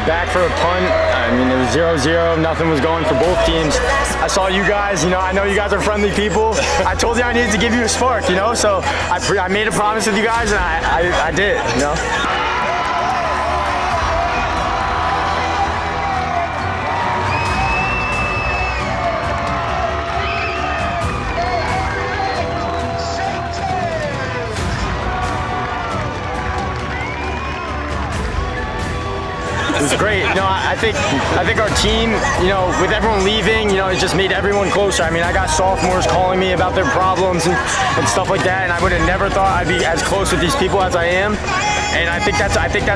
back for a punt. I mean, it was 0-0. Nothing was going for both teams. I saw you guys. I know you guys are friendly people. I told you I needed to give you a spark. So I made a promise with you guys, and I did. It was great. I think our team, with everyone leaving, it just made everyone closer. I mean, I got sophomores calling me about their problems and stuff like that, and I would have never thought I'd be as close with these people as I am. And I think that's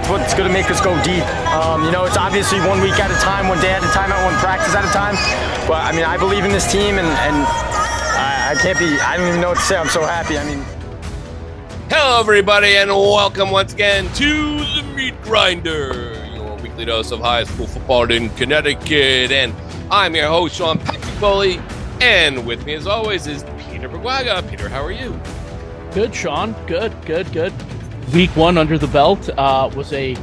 what's going to make us go deep. It's obviously 1 week at a time, 1 day at a time, one practice at a time. But I mean, I believe in this team, and I don't even know what to say. I'm so happy. Hello, everybody, and welcome once again to the Meat Grinder, weekly dose of high school football in Connecticut, and I'm your host, Sean Patrick Bowley, and with me as always is Peter Paguaga. Peter, how are you? Good, Sean. Good. Week one under the belt was a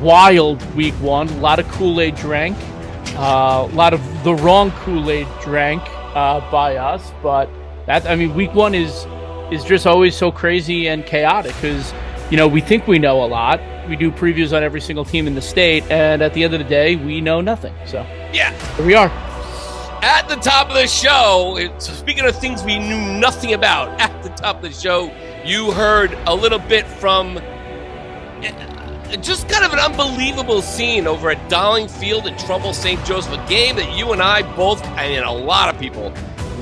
wild week one. A lot of Kool-Aid drank, a lot of the wrong Kool-Aid drank by us, but week one is just always so crazy and chaotic because we think we know a lot. We do previews on every single team in the state, and at the end of the day, we know nothing. So, yeah, here we are. At the top of the show, speaking of things we knew nothing about, at the top of the show, you heard a little bit from just kind of an unbelievable scene over at Dowling Field in Trumbull, St. Joseph, a game that you and I both, a lot of people,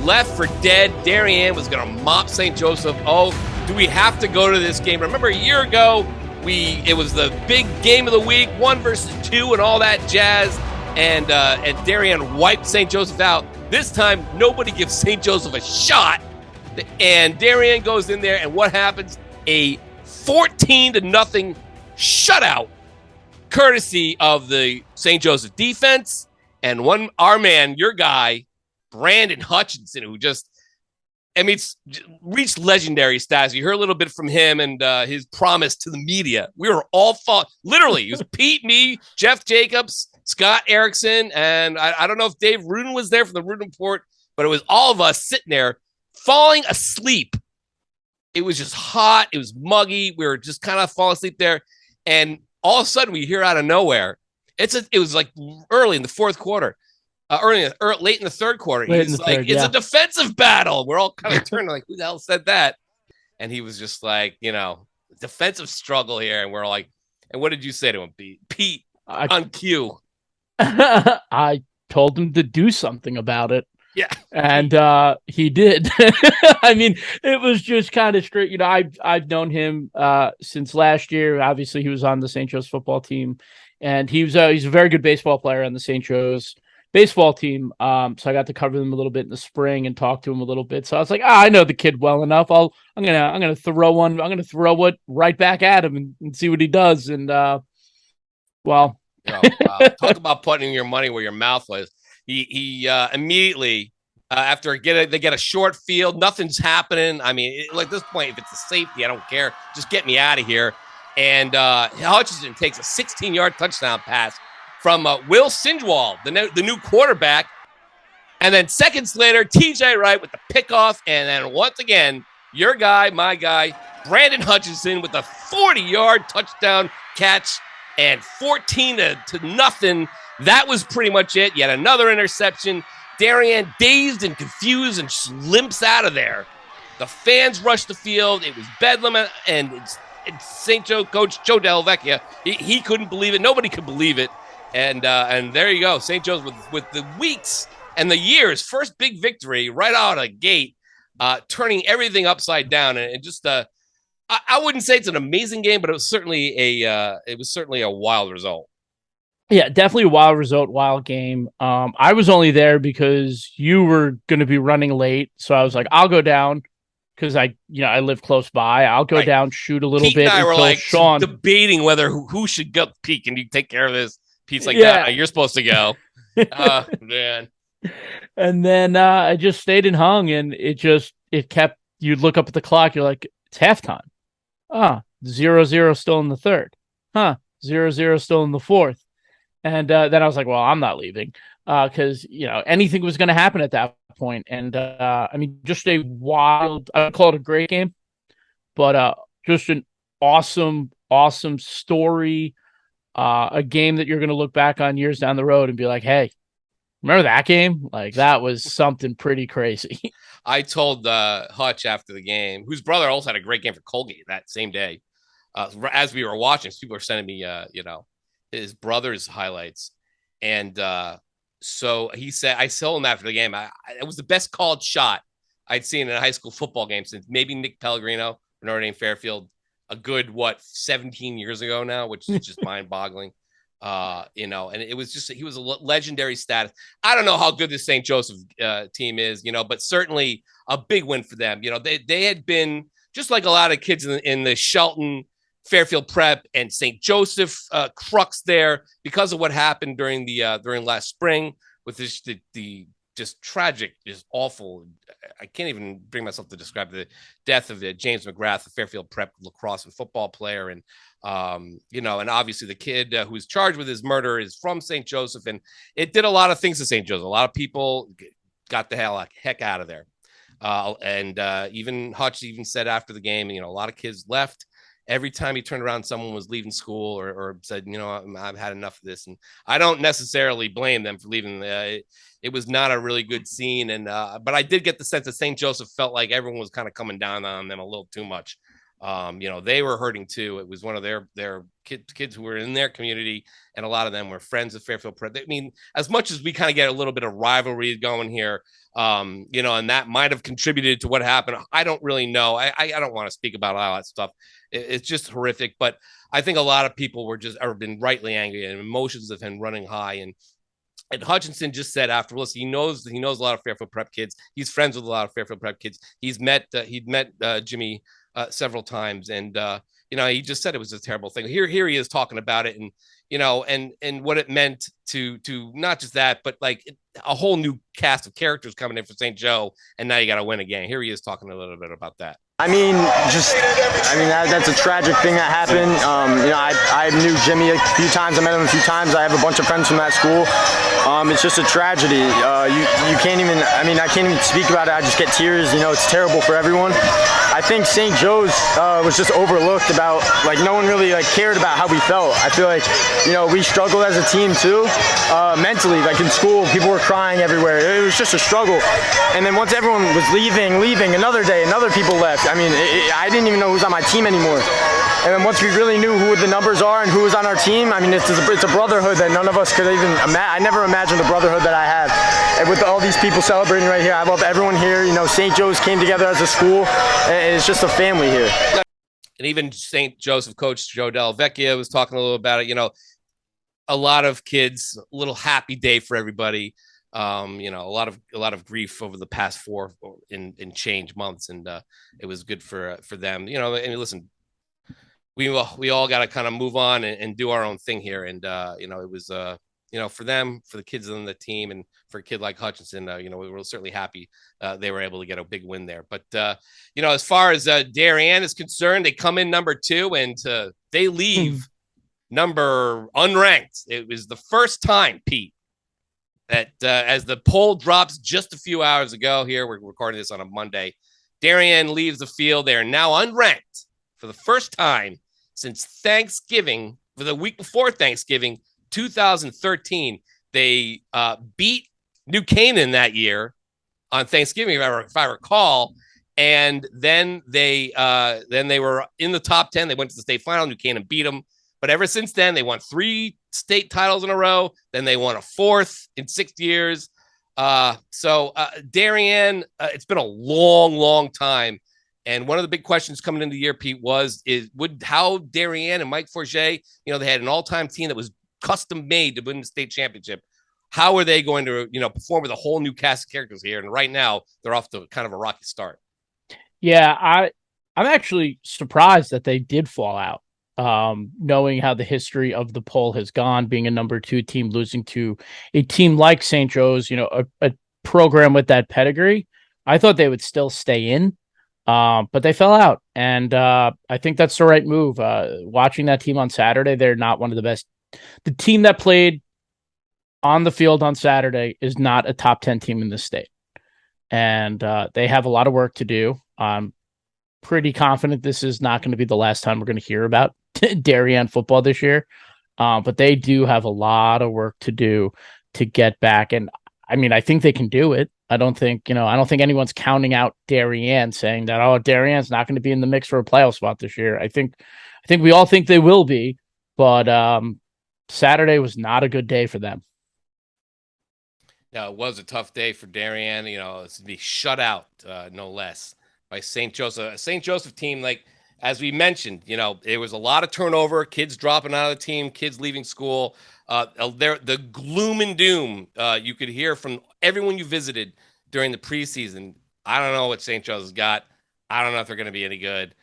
left for dead. Darien was going to mop St. Joseph. Oh, do we have to go to this game? Remember a year ago, it was the big game of the week, 1 versus 2 and all that jazz, and Darien wiped St. Joseph out. This time, nobody gives St. Joseph a shot, and Darien goes in there, and what happens? A 14-0 shutout, courtesy of the St. Joseph defense, and our man, your guy, Brandon Hutchinson, who just, it's reached legendary status. You heard a little bit from him and his promise to the media. We were all literally, it was Pete, me, Jeff Jacobs, Scott Erickson, and I don't know if Dave Rudin was there for the Rudin Report, but it was all of us sitting there falling asleep. It was just hot. It was muggy. We were just kind of falling asleep there. And all of a sudden we hear out of nowhere. It was like early in the fourth quarter. Late in the third quarter. He's like, it's a defensive battle. We're all kind of turning like, who the hell said that? And he was just like, defensive struggle here. And we're like, and what did you say to him, Pete? On cue. I told him to do something about it. Yeah. And he did. It was just kind of straight. I've known him since last year. Obviously, he was on the St. Joe's football team. And he's a very good baseball player on the St. Joe's baseball team. So I got to cover them a little bit in the spring and talk to him a little bit. So I was like, I know the kid well enough. I'm gonna throw it right back at him and see what he does. And wow. Talk about putting your money where your mouth was. He immediately after they get a short field, nothing's happening. At this point, if it's a safety, I don't care. Just get me out of here. And Hutchinson takes a 16-yard touchdown pass from Will Sinjwald, the new quarterback. And then seconds later, TJ Wright with the pickoff. And then once again, your guy, my guy, Brandon Hutchinson with a 40-yard touchdown catch and 14-0. That was pretty much it. Yet another interception. Darien dazed and confused and limps out of there. The fans rushed the field. It was bedlam, and it's St. Joe coach Joe Delvecchia. He couldn't believe it. Nobody could believe it. And there you go. St. Joe's with the weeks and the years, first big victory right out of the gate, turning everything upside down. And just I wouldn't say it's an amazing game, but it was certainly a wild result. Yeah, definitely a wild result, wild game. I was only there because you were going to be running late, so I was like, I'll go down because I live close by. I'll go down, shoot a little Pete bit. And I were like Sean debating whether who should go. Pete, can you take care of this? Pete's like, yeah, you're supposed to go. Man. And then I just stayed and hung, and it kept. You'd look up at the clock. You're like, it's halftime. 0-0 still in the third. 0-0 still in the fourth. And then I was like, well, I'm not leaving because, anything was going to happen at that point. And I mean, just a wild, I would call it a great game, but just an awesome, awesome story. A game that you're going to look back on years down the road and be like, hey, remember that game? Like, that was something pretty crazy. I told Hutch after the game, whose brother also had a great game for Colgate that same day. As we were watching, people were sending me, his brother's highlights. And so he said, I told him after the game, it was the best called shot I'd seen in a high school football game since maybe Nick Pellegrino, Notre Dame Fairfield, a good, 17 years ago now, which is just mind boggling. And it was just, he was a legendary status. I don't know how good this St. Joseph team is, but certainly a big win for them. They had been just like a lot of kids in the Shelton, Fairfield Prep and St. Joseph crux there because of what happened during last spring with the just tragic, just awful. I can't even bring myself to describe the death of James McGrath, a Fairfield Prep lacrosse and football player. And, and obviously the kid who's charged with his murder is from St. Joseph. And it did a lot of things to St. Joseph. A lot of people got the heck out of there. Even Hutch even said after the game, a lot of kids left. Every time he turned around, someone was leaving school or said, I've had enough of this. And I don't necessarily blame them for leaving. It was not a really good scene. And but I did get the sense that St. Joseph felt like everyone was kind of coming down on them a little too much. They were hurting too. It was one of their kids who were in their community, and a lot of them were friends of Fairfield Prep. I mean, as much as we kind of get a little bit of rivalry going here, and that might have contributed to what happened. I don't really know. I don't want to speak about all that stuff. It's just horrific. But I think a lot of people have been rightly angry, and emotions have been running high. And Hutchinson just said after, listen, he knows a lot of Fairfield Prep kids. He's friends with a lot of Fairfield Prep kids. He'd met Jimmy several times, and he just said it was a terrible thing. Here he is talking about it, and and what it meant to not just that, but like a whole new cast of characters coming in for St. Joe, and now you got to win again. Here he is talking a little bit about that. I mean, that's a tragic thing that happened. I knew Jimmy a few times. I met him a few times. I have a bunch of friends from that school. It's just a tragedy. You can't even, I can't even speak about it. I just get tears. It's terrible for everyone. I think St. Joe's was just overlooked about, no one really cared about how we felt. I feel like, we struggled as a team too, mentally. In school, people were crying everywhere. It was just a struggle. And then once everyone was leaving, another day, another people left. I didn't even know who was on my team anymore. And then once we really knew who the numbers are and who was on our team, it's a brotherhood that none of us could even imagine. I never imagined the brotherhood that I have. And with all these people celebrating right here, I love everyone here. St. Joe's came together as a school, and it's just a family here. And even St. Joseph coach Joe Della Vecchia was talking a little about it. A lot of kids, a little happy day for everybody. A lot of grief over the past 4 in change months, and it was good for them. Listen, we all got to kind of move on and do our own thing here, and it was for them, for the kids on the team, and for a kid like Hutchinson, we were certainly happy they were able to get a big win there. But as far as Darien is concerned, they come in number 2, and they leave number unranked. It was the first time, Pete, that as the poll drops just a few hours ago here, we're recording this on a Monday, Darien leaves the field. They are now unranked for the first time since Thanksgiving, for the week before Thanksgiving, 2013. They beat New Canaan that year on Thanksgiving, if I recall. And then they were in the top 10. They went to the state final. New Canaan beat them. But ever since then, they won 3 state titles in a row. Then they won a 4th in 6 years. Darien, it's been a long, long time. And one of the big questions coming into the year, Pete, how Darien and Mike Forget, they had an all-time team that was custom made to win the state championship. How are they going to, perform with a whole new cast of characters here? And right now, they're off to kind of a rocky start. Yeah, I'm actually surprised that they did fall out. Knowing how the history of the poll has gone, being a number 2 team, losing to a team like St. Joe's, a program with that pedigree, I thought they would still stay in, but they fell out. And I think that's the right move. Watching that team on Saturday, they're not one of the best. The team that played on the field on Saturday is not a top 10 team in the state. And they have a lot of work to do. I'm pretty confident this is not going to be the last time we're going to hear about Darien football this year. But they do have a lot of work to do to get back. And I mean, I think they can do it. I don't think anyone's counting out Darien, saying that, oh, Darien's not going to be in the mix for a playoff spot this year. I think we all think they will be, but Saturday was not a good day for them. No, it was a tough day for Darien. It's to be shut out, no less, by St. Joseph. A St. Joseph team, like, as we mentioned, there was a lot of turnover, kids dropping out of the team, kids leaving school. The gloom and doom you could hear from everyone you visited during the preseason. I don't know what St. Joseph's got. I don't know if they're going to be any good.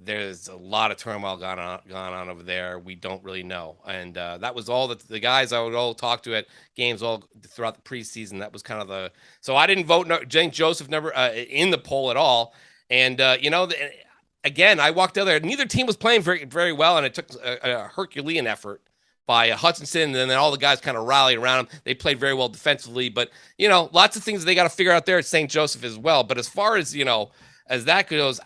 There's a lot of turmoil gone on over there. We don't really know. And that was all the guys I would all talk to at games all throughout the preseason. That was kind of so I didn't vote St. Joseph never in the poll at all. And, again, I walked out there. Neither team was playing very, very well, and it took a Herculean effort by Hutchinson, and then all the guys kind of rallied around him. They played very well defensively, but, lots of things they got to figure out there at St. Joseph as well. But as far as, as that goes,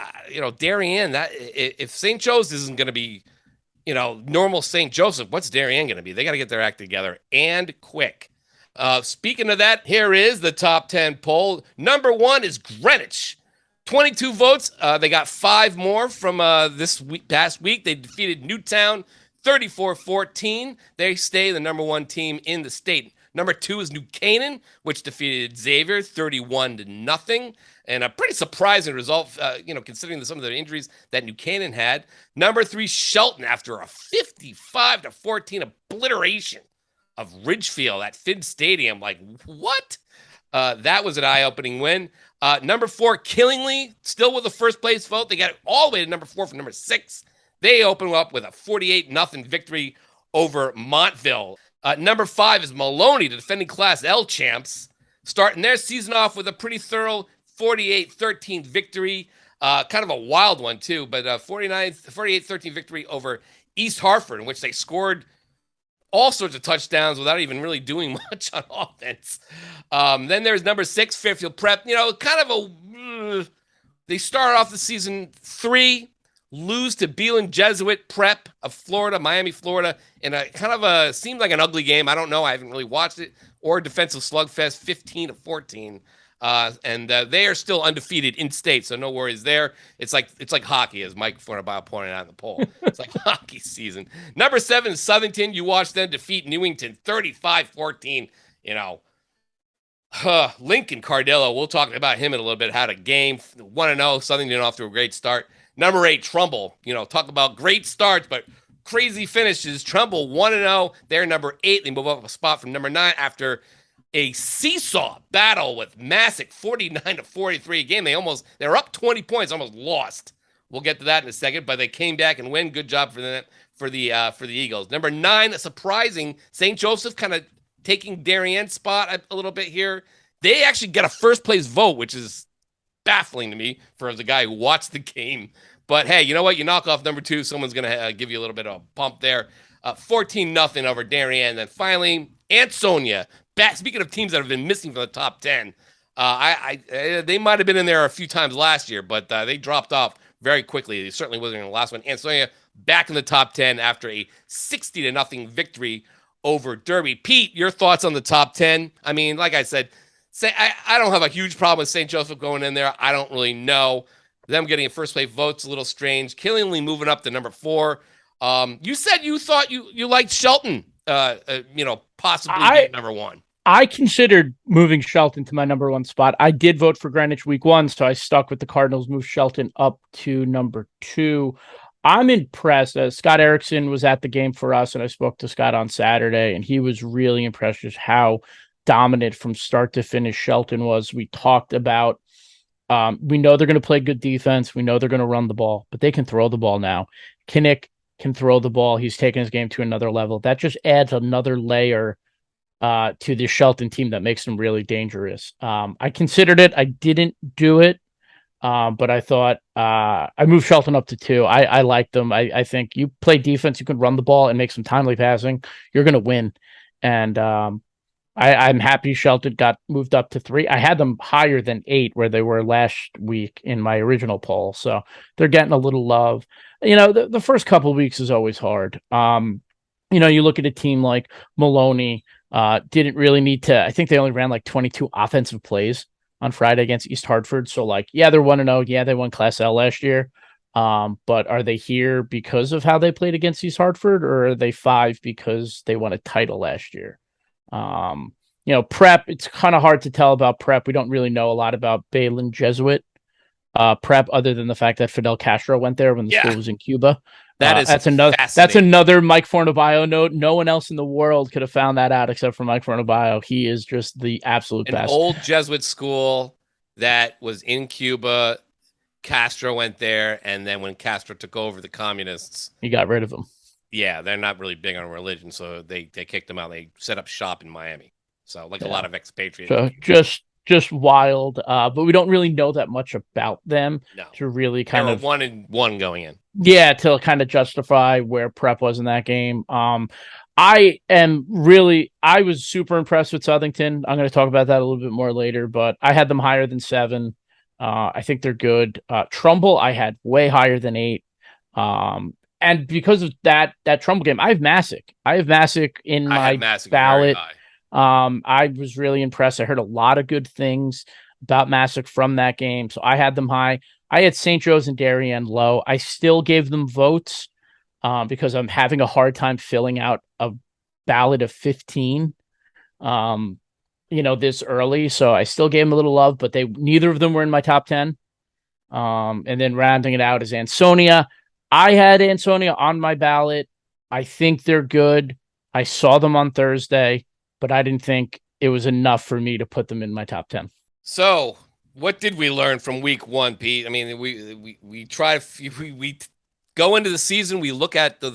Darien, that if St. Joe's isn't going to be, normal St. Joseph, what's Darien going to be? They got to get their act together and quick. Speaking of that, here is the top 10 poll. Number 1 is Greenwich. 22 votes. They got 5 more from this past week. They defeated Newtown 34-14. They stay the number 1 team in the state. Number 2 is Newington, which defeated Xavier 31-0. And a pretty surprising result, considering some of the injuries that Newington had. Number 3, Shelton, after a 55-14 obliteration of Ridgefield at Finn Stadium. Like, what? That was an eye-opening win. Number 4, Killingly, still with the first place vote. They got it all the way to number 4 from number 6. They open up with a 48-0 victory over Montville. Number 5 is Maloney, the defending Class L champs, starting their season off with a pretty thorough 48-13 victory. Kind of a wild one, too, but 48-13 victory over East Hartford, in which they scored all sorts of touchdowns without even really doing much on offense. Then there's number 6, Fairfield Prep. They start off the season 3, lose to Beelan Jesuit Prep of Florida, Miami, Florida, in a kind of seemed like an ugly game. I don't know. I haven't really watched it. Or defensive slugfest, 15-14. And they are still undefeated in state, so no worries there. It's like hockey, as Mike Fornabile pointed out in the poll. It's like hockey season. Number 7 is Southington. You watched them defeat Newington 35-14. Lincoln Cardillo, we'll talk about him in a little bit, had a game. 1-0, Southington off to a great start. Number 8, Trumbull. Talk about great starts, but crazy finishes. Trumbull 1-0. They're number 8. They move up a spot from number 9 after a seesaw battle with Masuk, 49-43. Again, they were up 20 points, almost lost. We'll get to that in a second, but they came back and win. Good job for them, for the Eagles. Number 9, surprising, St. Joseph kind of taking Darien's spot a little bit here. They actually get a first place vote, which is baffling to me for the guy who watched the game. But hey, you know what? You knock off number 2, someone's going to give you a little bit of a bump there. 14-0 over Darien. And then finally, Ansonia. Speaking of teams that have been missing from the top 10, they might have been in there a few times last year, but they dropped off very quickly. They certainly wasn't in the last one. Ansonia back in the top 10 after a 60-0 victory over Derby. Pete, your thoughts on the top 10? I mean, like I said, I don't have a huge problem with St. Joseph going in there. I don't really know. Them getting a first place vote's a little strange. Killingly moving up to number 4. You said you thought you liked Shelton, possibly being number 1. I considered moving Shelton to my number 1 spot. I did vote for Greenwich week 1, so I stuck with the Cardinals, moved Shelton up to number 2. I'm impressed. Scott Erickson was at the game for us, and I spoke to Scott on Saturday, and he was really impressed with how dominant from start to finish Shelton was. We talked about, we know they're going to play good defense. We know they're going to run the ball, but they can throw the ball now. Kinnick can throw the ball. He's taken his game to another level. That just adds another layer to the Shelton team that makes them really dangerous. I considered it. I didn't do it. But I thought I moved Shelton up to 2. I like them. I think you play defense, you can run the ball and make some timely passing. You're going to win. And I'm happy Shelton got moved up to 3. I had them higher than 8 where they were last week in my original poll. So they're getting a little love. The first couple of weeks is always hard. You look at a team like Maloney, didn't really need to. I think they only ran like 22 offensive plays on Friday against East Hartford. So they're 1-0. Yeah, they won Class L last year. But are they here because of how they played against East Hartford, or are they 5 because they won a title last year? Prep, it's kind of hard to tell about Prep. We don't really know a lot about Balin Jesuit Prep other than the fact that Fidel Castro went there when the school was in Cuba. That's another Mike Fornabio note. No one else in the world could have found that out except for Mike Fornabio. He is just the absolute best. An old Jesuit school that was in Cuba. Castro went there, and then when Castro took over the communists, he got rid of them. Yeah, they're not really big on religion, so they kicked them out. They set up shop in Miami. So a lot of expatriates. So just wild. But we don't really know that much about them to really kind of 1-1 going in. Yeah, to kind of justify where Prep was in that game. I was super impressed with Southington. I'm going to talk about that a little bit more later, but I had them higher than 7. I think they're good. Trumbull, I had way higher than 8. And because of that Trumbull game, I have Masuk in my ballot. I was really impressed. I heard a lot of good things about Masuk from that game, so I had them high. I had St. Joe's and Darien low. I still gave them votes because I'm having a hard time filling out a ballot of 15. This early, so I still gave them a little love, but neither of them were in my top 10. And then rounding it out is Ansonia. I had Ansonia on my ballot. I think they're good. I saw them on Thursday, but I didn't think it was enough for me to put them in my top 10. So, what did we learn from week 1, Pete? I mean, we try we go into the season. We look at the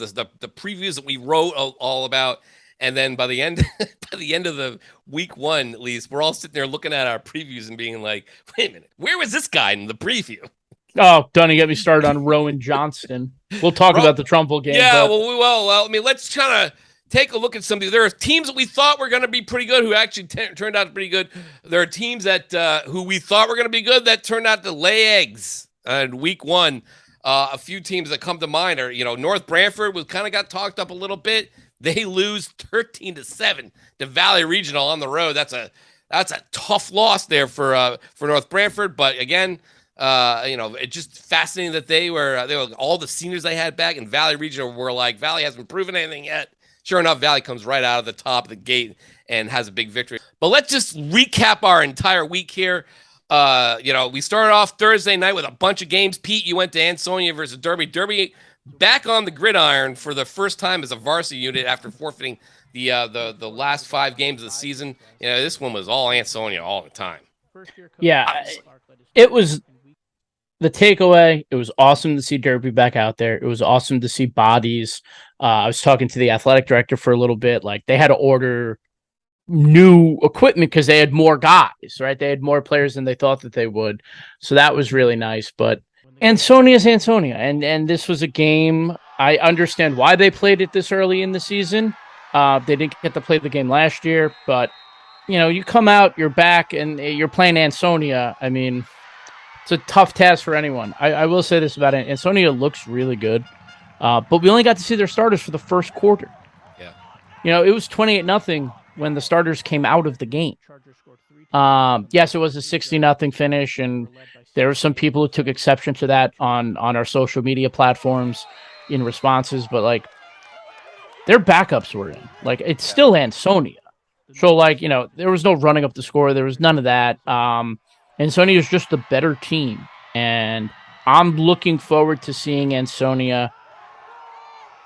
previews that we wrote all about. And then by the end of the week 1, at least, we're all sitting there looking at our previews and being like, wait a minute, where was this guy in the preview? Oh, don't get me started on Rowan Johnston. We'll talk about the Trumbull game. Yeah, well, I mean, let's kind of take a look at some of these. There are teams that we thought were going to be pretty good who actually turned out pretty good. There are teams that who we thought were going to be good that turned out to lay eggs in week 1. A few teams that come to mind are, North Branford was kind of got talked up a little bit. They lose 13-7 to Valley Regional on the road. That's a tough loss there for North Branford. But again, it's just fascinating that they were all the seniors they had back in Valley Regional were like, Valley hasn't proven anything yet. Sure enough, Valley comes right out of the top of the gate and has a big victory. But let's just recap our entire week here. We started off Thursday night with a bunch of games. Pete, you went to Ansonia versus Derby. Derby back on the gridiron for the first time as a varsity unit after forfeiting the last 5 games of the season. This one was all Ansonia all the time. Yeah, it was the takeaway. It was awesome to see Derby back out there. It was awesome to see bodies. I was talking to the athletic director for a little bit. Like, they had to order new equipment because they had more guys, right? They had more players than they thought that they would. So that was really nice. But Ansonia is Ansonia, and this was a game. I understand why they played it this early in the season. They didn't get to play the game last year, but you come out, you're back, and you're playing Ansonia. I mean, it's a tough task for anyone. I will say this about it. Ansonia looks really good, but we only got to see their starters for the first quarter. Yeah. It was 28-0 when the starters came out of the game. Yes, it was a 60-0 finish, and there were some people who took exception to that on our social media platforms in responses, but their backups were in. It's still Ansonia. So there was no running up the score. There was none of that. Ansonia is just a better team, and I'm looking forward to seeing Ansonia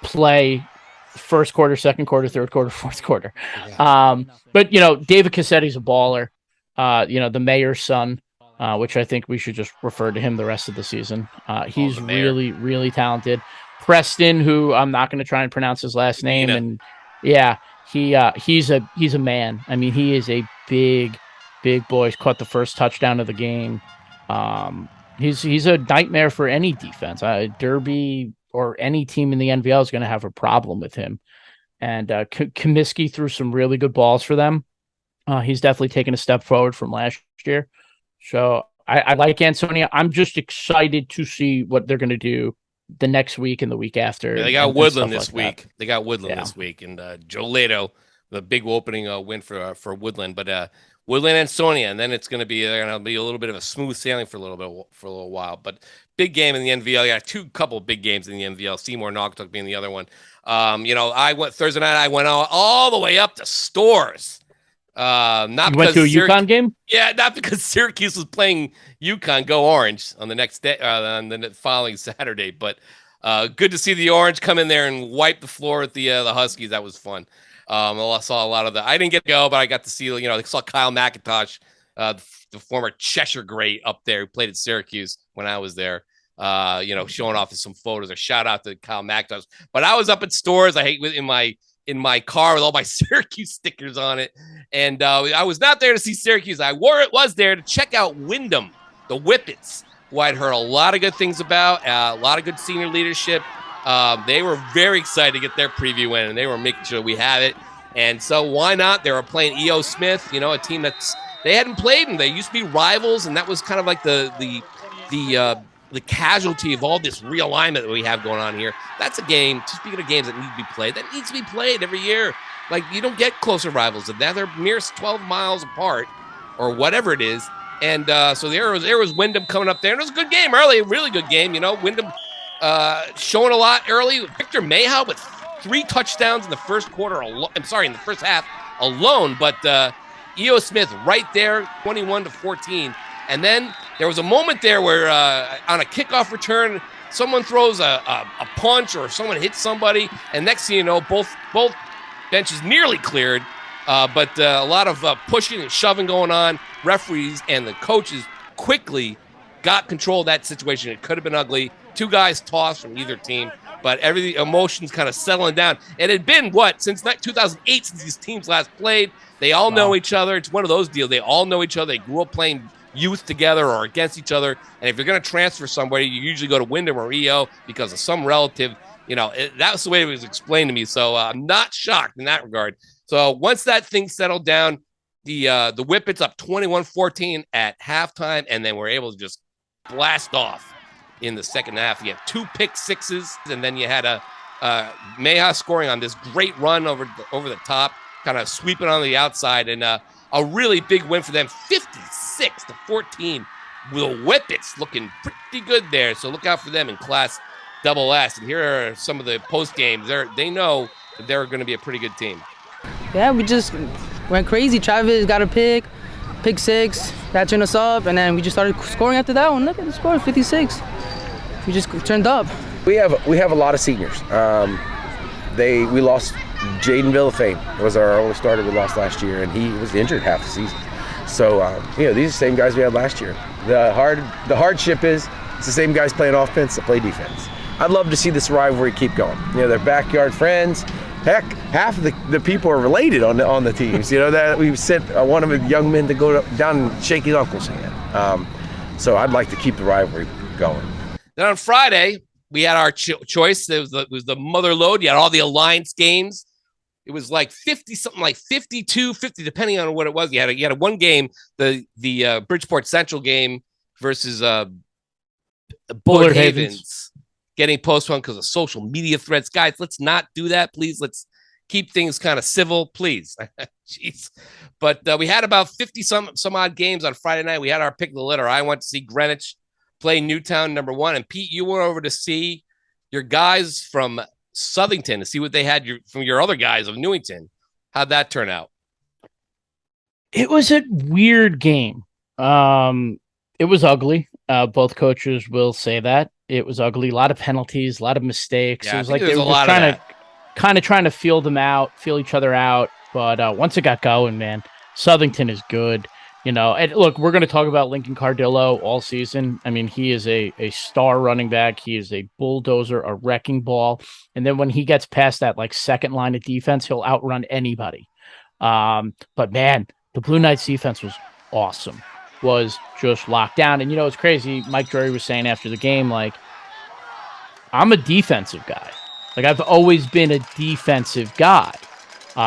play first quarter, second quarter, third quarter, fourth quarter. But David Cassetti's a baller. The mayor's son, which I think we should just refer to him the rest of the season. He's really, really talented. Preston, who I'm not going to try and pronounce his last name, and he's a man. I mean, he is a big boy. He's caught the first touchdown of the game. He's a nightmare for any defense. Derby or any team in the NVL is going to have a problem with him. And Comiskey threw some really good balls for them. He's definitely taken a step forward from last year. So I like Ansonia. I'm just excited to see what they're going to do the next week and the week after. Yeah, they got Woodland this week. That. They got Woodland this week, and Joe Lato, the big opening win for Woodland. But Woodland and Ansonia, and then it's going to be a little bit of a smooth sailing for a little while. But big game in the NVL. I got couple big games in the NVL. Seymour Naugatuck being the other one. I went Thursday night. I went all the way up to Stores. Not you went to a UConn game? Yeah, not because Syracuse was playing UConn. Go Orange on the next day, on the following Saturday. But good to see the Orange come in there and wipe the floor with the Huskies. That was fun. I saw a lot of I didn't get to go, but I got to see. I saw Kyle McIntosh, the former Cheshire great up there who played at Syracuse when I was there. Showing off some photos. A shout out to Kyle McIntosh. But I was up at Stores. I hate in my car with all my Syracuse stickers on it. And I was not there to see Syracuse. Was there to check out Windham, the Whippets, who I'd heard a lot of good things about, a lot of good senior leadership. They were very excited to get their preview in, and they were making sure we have it. And so why not? They were playing E.O. Smith, a team they hadn't played, and they used to be rivals, and that was kind of like the casualty of all this realignment that we have going on here. That's a game, speaking of games that need to be played, that needs to be played every year. Like, you don't get closer rivals than that. They're mere 12 miles apart or whatever it is. And so there was Windham coming up there. And it was a good game early, a really good game. Windham showing a lot early. Victor Mayhow with 3 touchdowns in the first quarter. In the first half alone. But E.O. Smith right there, 21-14. And then there was a moment there where on a kickoff return, someone throws a punch or someone hits somebody. And next thing you know, both benches nearly cleared. But a lot of pushing and shoving going on. Referees and the coaches quickly got control of that situation. It could have been ugly. 2 guys tossed from either team. But every emotions kind of settling down. It had been, since 2008 since these teams last played. They all know each other. It's one of those deals. They all know each other. They grew up playing youth together or against each other. And if you're going to transfer somebody, you usually go to Windham or EO because of some relative. That was the way it was explained to me. So I'm not shocked in that regard. So once that thing settled down, the Whippets up 21-14 at halftime, and then we're able to just blast off in the second half. You have 2 pick sixes, and then you had a Mayha scoring on this great run over the top, kind of sweeping on the outside, and a really big win for them, 56-14. The Whippets looking pretty good there, so look out for them in Class Double S. And here are some of the post games. They know that they're going to be a pretty good team. Yeah, we just went crazy. Travis got a pick 6. That turned us up, and then we just started scoring after that one. Look at the score, 56. We just turned up. We have a lot of seniors. We lost Jaden Villafane. It was our only starter we lost last year, and he was injured half the season. So these are the same guys we had last year. The hardship is it's the same guys playing offense that play defense. I'd love to see this rivalry keep going. They're backyard friends. Heck, half of the people are related on the teams. That we've sent one of the young men to go down and shake his uncle's hand. So I'd like to keep the rivalry going. Then on Friday, we had our choice. It was the mother load. You had all the Alliance games. It was like 50, something like 52, 50, depending on what it was. You had a one game, the Bridgeport Central game versus Bullard Havens. Getting postponed because of social media threats. Guys, let's not do that, please. Let's keep things kind of civil, please. Jeez. But we had about 50 some odd games on Friday night. We had our pick of the litter. I went to see Greenwich play Newtown, number 1. And Pete, you went over to see your guys from Southington to see what they had from your other guys of Newington. How'd that turn out? It was a weird game. It was ugly. Both coaches will say that. It was ugly. A lot of penalties, a lot of mistakes. Yeah, it was like they were trying to feel each other out. But once it got going, man, Southington is good. And look, we're going to talk about Lincoln Cardillo all season. I mean, he is a star running back. He is a bulldozer, a wrecking ball. And then when he gets past that second line of defense, he'll outrun anybody. But man, the Blue Knights defense was awesome. Was just locked down. And it's crazy. Mike Drury was saying after the game, I'm a defensive guy. I've always been a defensive guy.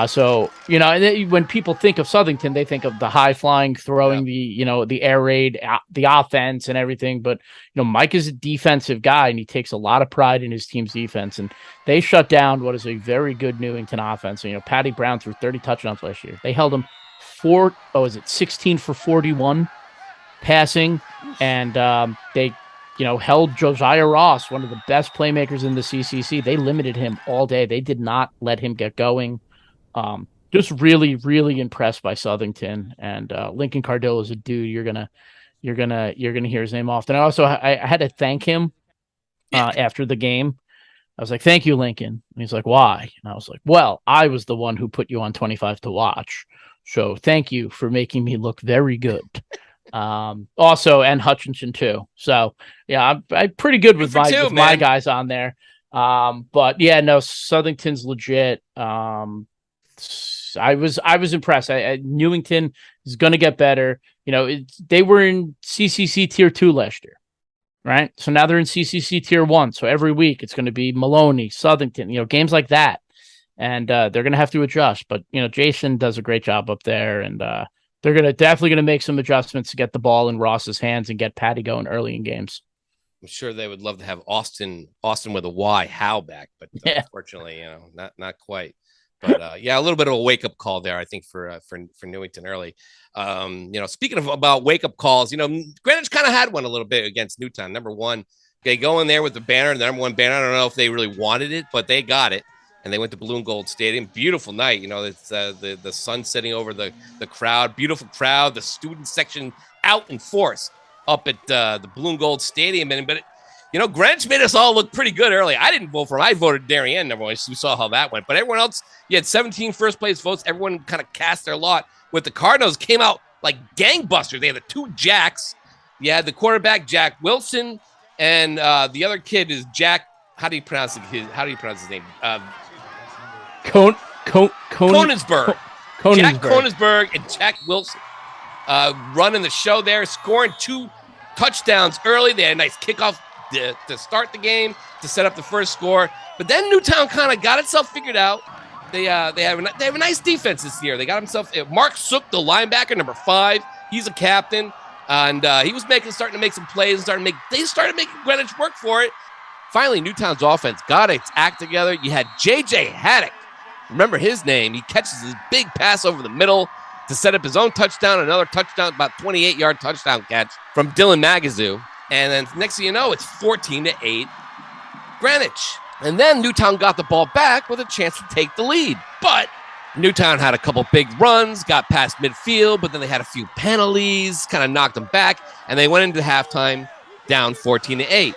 So, and then when people think of Southington, they think of the high flying, throwing the air raid, the offense and everything. But, Mike is a defensive guy and he takes a lot of pride in his team's defense. And they shut down what is a very good Newington offense. Patty Brown threw 30 touchdowns last year. They held him 16 for 41 passing. And they, held Josiah Ross, one of the best playmakers in the CCC. They limited him all day. They did not let him get going. Just really, really impressed by Southington, and Lincoln Cardillo is a dude you're gonna hear his name often. I had to thank him after the game. I was like, "Thank you, Lincoln." And he's like, "Why?" And I was like, "Well, I was the one who put you on 25 to watch, so thank you for making me look very good." Also, and Hutchinson too. So yeah, I'm pretty good with my guys on there. But yeah, no, Southington's legit. I was impressed. Newington is going to get better. They were in CCC Tier 2 last year, right? So now they're in CCC Tier 1. So every week it's going to be Maloney, Southington, games like that. And they're going to have to adjust. But, Jason does a great job up there. And they're definitely going to make some adjustments to get the ball in Ross's hands and get Patty going early in games. I'm sure they would love to have Austin with a Y, Howe back. But unfortunately, not quite. But a little bit of a wake up call there, I think, for Newington early. Speaking of about wake up calls, Greenwich kind of had one a little bit against Newtown. Number one, they go in there with the banner, the number one banner. I don't know if they really wanted it, but they got it, and they went to Balloon Gold Stadium. Beautiful night, it's the sun setting over the crowd. Beautiful crowd. The student section out in force up at the Balloon Gold Stadium, Greenwich made us all look pretty good early. I didn't vote for him. I voted Darien, number one. We saw how that went. But everyone else, you had 17 first-place votes. Everyone kind of cast their lot. With the Cardinals, came out like gangbusters. They had the two Jacks. You had the quarterback, Jack Wilson, and the other kid is Jack. How do you pronounce his name? Konigsberg. Jack Konigsberg and Jack Wilson running the show there, scoring 2 touchdowns early. They had a nice kickoff to start the game, to set up the first score. But then Newtown kind of got itself figured out. They have a nice defense this year. They got himself Mark Sook, the linebacker, number 5. He's a captain, and he was starting to make some plays. They started making Greenwich work for it. Finally, Newtown's offense got its act together. You had J.J. Haddock. Remember his name. He catches his big pass over the middle to set up his own touchdown, another touchdown, about 28-yard touchdown catch from Dylan Magazoo. And then next thing you know, it's 14-8 Greenwich. And then Newtown got the ball back with a chance to take the lead. But Newtown had a couple big runs, got past midfield, but then they had a few penalties, kind of knocked them back, and they went into halftime down 14-8.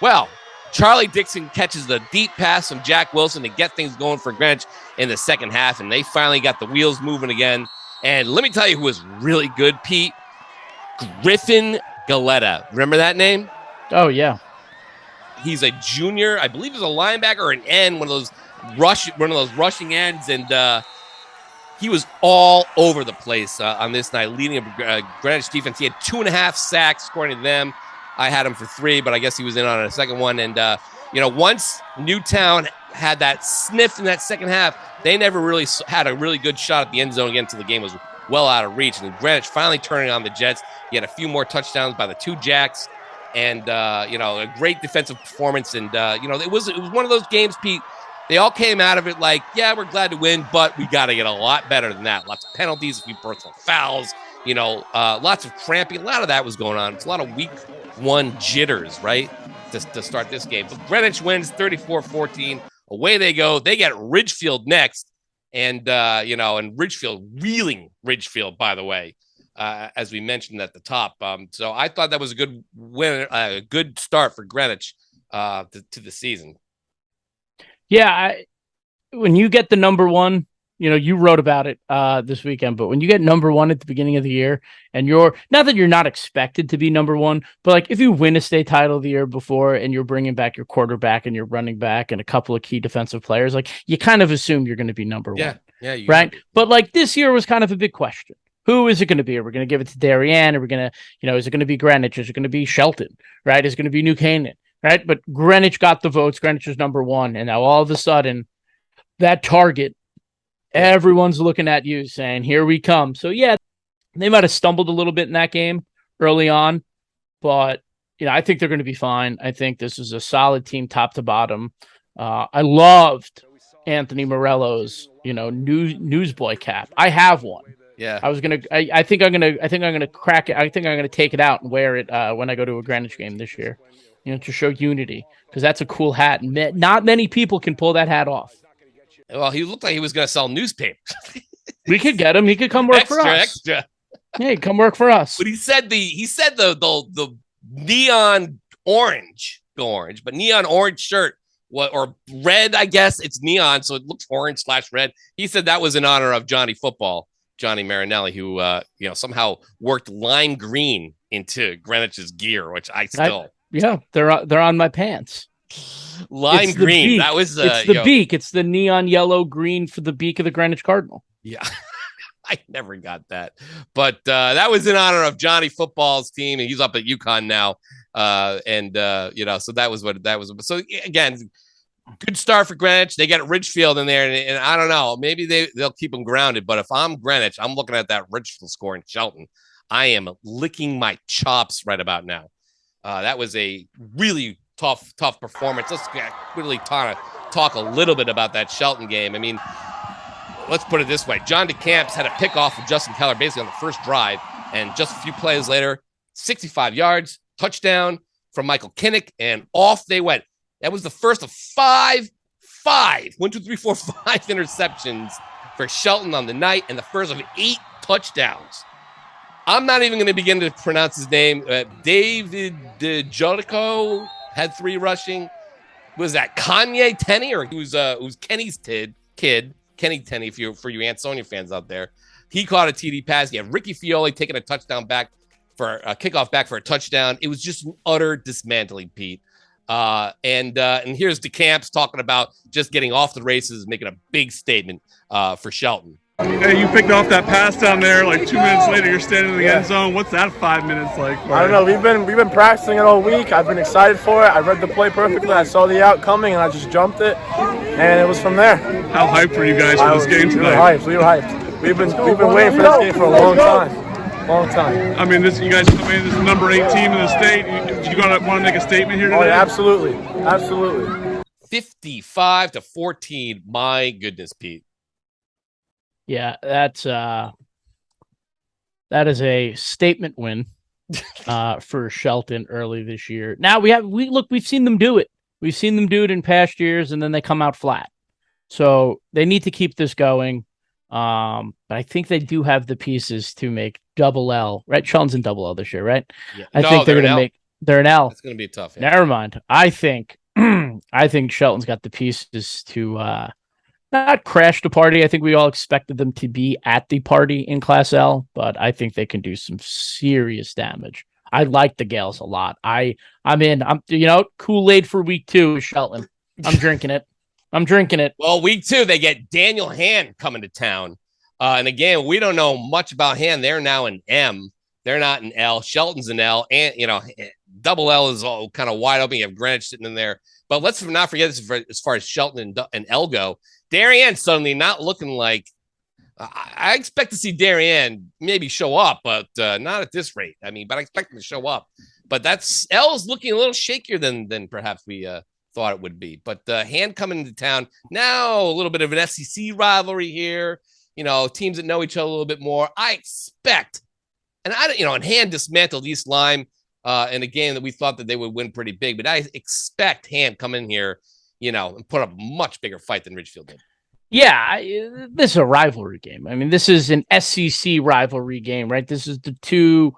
Well, Charlie Dixon catches the deep pass from Jack Wilson to get things going for Greenwich in the second half, and they finally got the wheels moving again. And let me tell you who was really good, Pete. Griffin Galetta. Remember that name? Oh, yeah. He's a junior. I believe he's a linebacker or an end, one of those rushing ends, and he was all over the place on this night, leading a Greenwich defense. He had 2.5 sacks, according to them. I had him for 3, but I guess he was in on a second one. And, once Newtown had that sniff in that second half, they never really had a really good shot at the end zone again until the game was well out of reach. And Greenwich finally turning on the Jets. He had a few more touchdowns by the 2 Jacks. And, a great defensive performance. And, it was one of those games, Pete. They all came out of it like, yeah, we're glad to win, but we got to get a lot better than that. Lots of penalties, a few personal fouls, lots of cramping. A lot of that was going on. It's a lot of week 1 jitters, right, to start this game. But Greenwich wins 34-14. Away they go. They get Ridgefield next. And, and Ridgefield, Ridgefield, by the way. As we mentioned at the top. So I thought that was a good win, a good start for Greenwich to the season. Yeah, when you get the number 1, you wrote about it this weekend, but when you get number 1 at the beginning of the year, and you're not that you're not expected to be number 1, but like if you win a state title the year before and you're bringing back your quarterback and your running back and a couple of key defensive players, like you kind of assume you're going to be number 1. Yeah, right. But like this year was kind of a big question. Who is it going to be? Are we going to give it to Darien? Are we going to, is it going to be Greenwich? Is it going to be Shelton? Right? Is it going to be New Canaan? Right? But Greenwich got the votes. Greenwich was number 1. And now all of a sudden that target Everyone's looking at you saying, here we come. So, yeah, they might have stumbled a little bit in that game early on, but I think they're going to be fine. I think this is a solid team top to bottom. I loved Anthony Morello's, newsboy cap. I have one. Yeah. I think I'm gonna crack it. I think I'm gonna take it out and wear it when I go to a Greenwich game this year, to show unity, because that's a cool hat. And not many people can pull that hat off. Well, he looked like he was going to sell newspapers. We could get him. He could come work for us. Extra. Yeah, come work for us. But he said the neon orange, but neon orange shirt, or red, I guess it's neon, so it looks orange/red. He said that was in honor of Johnny Marinelli, who somehow worked lime green into Greenwich's gear, which they're on my pants. Lime green. Beak. That was it's the beak. It's the neon yellow green for the beak of the Greenwich Cardinal. Yeah. I never got that, but that was in honor of Johnny Football's team, and he's up at UConn now. So that was what that was. So again, good start for Greenwich. They got Ridgefield in there, and I don't know, maybe they'll keep them grounded. But if I'm Greenwich, I'm looking at that Ridgefield score in Shelton. I am licking my chops right about now. That was a really tough performance. Let's really talk a little bit about that Shelton game. I mean, let's put it this way. John DeCamps had a pickoff from Justin Keller basically on the first drive, and just a few plays later, 65 yards, touchdown from Michael Kinnick, and off they went. That was the first of five interceptions for Shelton on the night, and the first of 8 touchdowns. I'm not even going to begin to pronounce his name. David Juggernaut had 3 rushing. Was that Kanye Tenney, or who's Kenny's kid? Kenny Tenney, for you Ansonia fans out there. He caught a TD pass. You have Ricky Fioli taking a touchdown back for a kickoff back for a touchdown. It was just an utter dismantling, Pete. And here's DeCamps talking about just getting off the races, making a big statement for Shelton. Hey, you picked off that pass down there. Like 2 minutes later, you're standing in the end zone. What's that 5 minutes like? I don't know. We've been practicing it all week. I've been excited for it. I read the play perfectly. I saw the out coming, and I just jumped it, and it was from there. How hyped were you guys for this game tonight? We were hyped. We've been waiting for this game for a long time. I mean, you guys come in as the number 8 team in the state. You want to make a statement here today? Oh, yeah, absolutely. 55-14. My goodness, Pete. Yeah, that is a statement win for Shelton early this year. Now we've seen them do it. We've seen them do it in past years, and then they come out flat. So they need to keep this going. But I think they do have the pieces to make double L, right? Shelton's in double L this year, right? Yeah. I think they're going to they're an L. It's going to be tough. Yeah. Never mind. I think Shelton's got the pieces to not crash the party. I think we all expected them to be at the party in Class L, but I think they can do some serious damage. I like the Gales a lot. I'm in. Kool-Aid for week 2 is Shelton. I'm drinking it. Well, week 2, they get Daniel Hand coming to town. And again, we don't know much about Hand. They're now an M. They're not an L. Shelton's an L. And, double L is all kind of wide open. You have Greenwich sitting in there. But let's not forget this as far as Shelton and L go. Darien suddenly not looking like I expect to see Darien maybe show up, but not at this rate. I mean, but I expect him to show up. But L's looking a little shakier than perhaps we thought it would be. But Hand coming into town now, a little bit of an SEC rivalry here. Teams that know each other a little bit more. I expect, and Hand dismantled East Lyme in a game that we thought that they would win pretty big. But I expect Hand come in here, and put up a much bigger fight than Ridgefield did. Yeah, this is a rivalry game. I mean, this is an SEC rivalry game, right? This is the 2,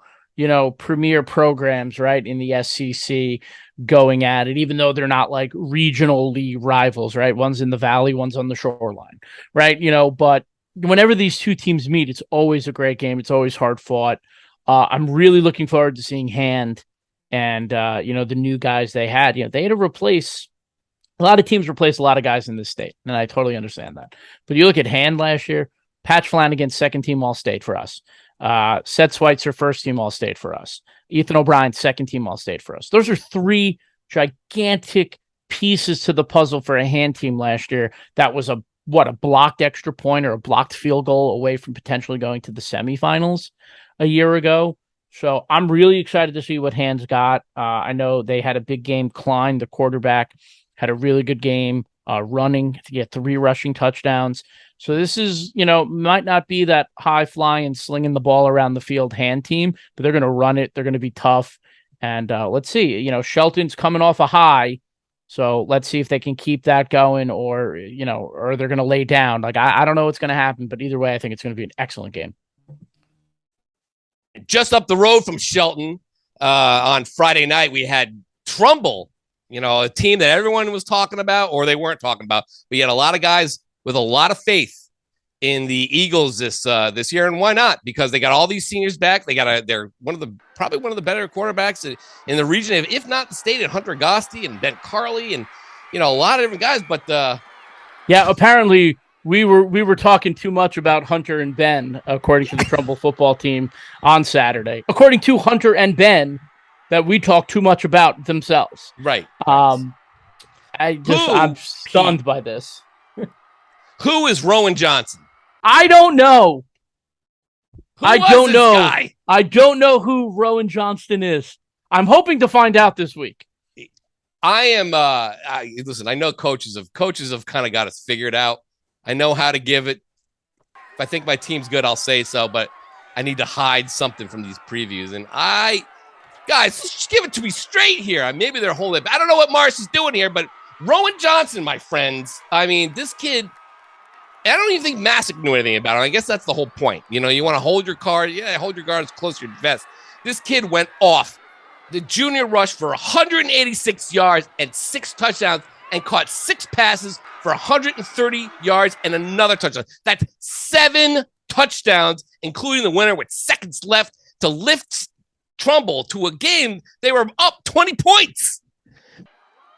premier programs, right, in the SEC going at it, even though they're not like regionally rivals, right? One's in the valley, one's on the shoreline, right? But whenever these 2 teams meet, it's always a great game. It's always hard fought. I'm really looking forward to seeing Hand and, the new guys they had. They had to replace a lot of teams, replace a lot of guys in this state, and I totally understand that. But you look at Hand last year, Patch Flanagan, 2nd team All-State for us. Seth Schweitzer, 1st team All-State for us. Ethan O'Brien, 2nd team All-State for us. Those are 3 gigantic pieces to the puzzle for a Hand team last year. That was a a blocked extra point or a blocked field goal away from potentially going to the semifinals a year ago. So I'm really excited to see what Hand's got. I know they had a big game. Klein, the quarterback, had a really good game running. He had 3 rushing touchdowns. So this is, might not be that high flying, slinging the ball around the field Hand team, but they're going to run it. They're going to be tough. And let's see, Shelton's coming off a high. So let's see if they can keep that going or they're going to lay down. Like, I don't know what's going to happen, but either way, I think it's going to be an excellent game. Just up the road from Shelton on Friday night, we had Trumbull, a team that everyone was talking about or they weren't talking about. We had a lot of guys with a lot of faith in the Eagles this year, and why not? Because they got all these seniors back. They're probably one of the better quarterbacks in the region, if not the state. And Hunter Gosti and Ben Carley, and a lot of different guys. But yeah, apparently we were talking too much about Hunter and Ben, according to the Trumbull football team on Saturday. According to Hunter and Ben, that we talk too much about themselves. Right. I'm stunned by this. Who is Rowan Johnson? I don't know. I don't know. Guy? I don't know who Rowan Johnston is. I'm hoping to find out this week. I am. Listen, I know coaches have kind of got us figured out. I know how to give it. If I think my team's good, I'll say so. But I need to hide something from these previews. And guys, just give it to me straight here. Maybe they're holding it. I don't know what Mars is doing here, but Rowan Johnson, my friends. I mean, this kid. I don't even think Masuk knew anything about him. I guess that's the whole point. You want to hold your card. Yeah, hold your guard as close to your vest. This kid went off the junior rush for 186 yards and 6 touchdowns and caught 6 passes for 130 yards and another touchdown. That's 7 touchdowns, including the winner with seconds left to lift Trumbull to a game. They were up 20 points.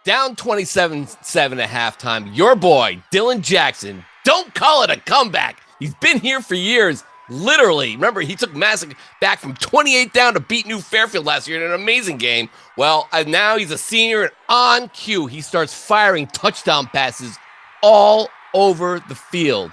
Down 27-7 at halftime. Your boy, Dylan Jackson. Don't call it a comeback. He's been here for years. Literally. Remember, he took Masuk back from 28 down to beat New Fairfield last year in an amazing game. Well, now he's a senior, and on cue, he starts firing touchdown passes all over the field.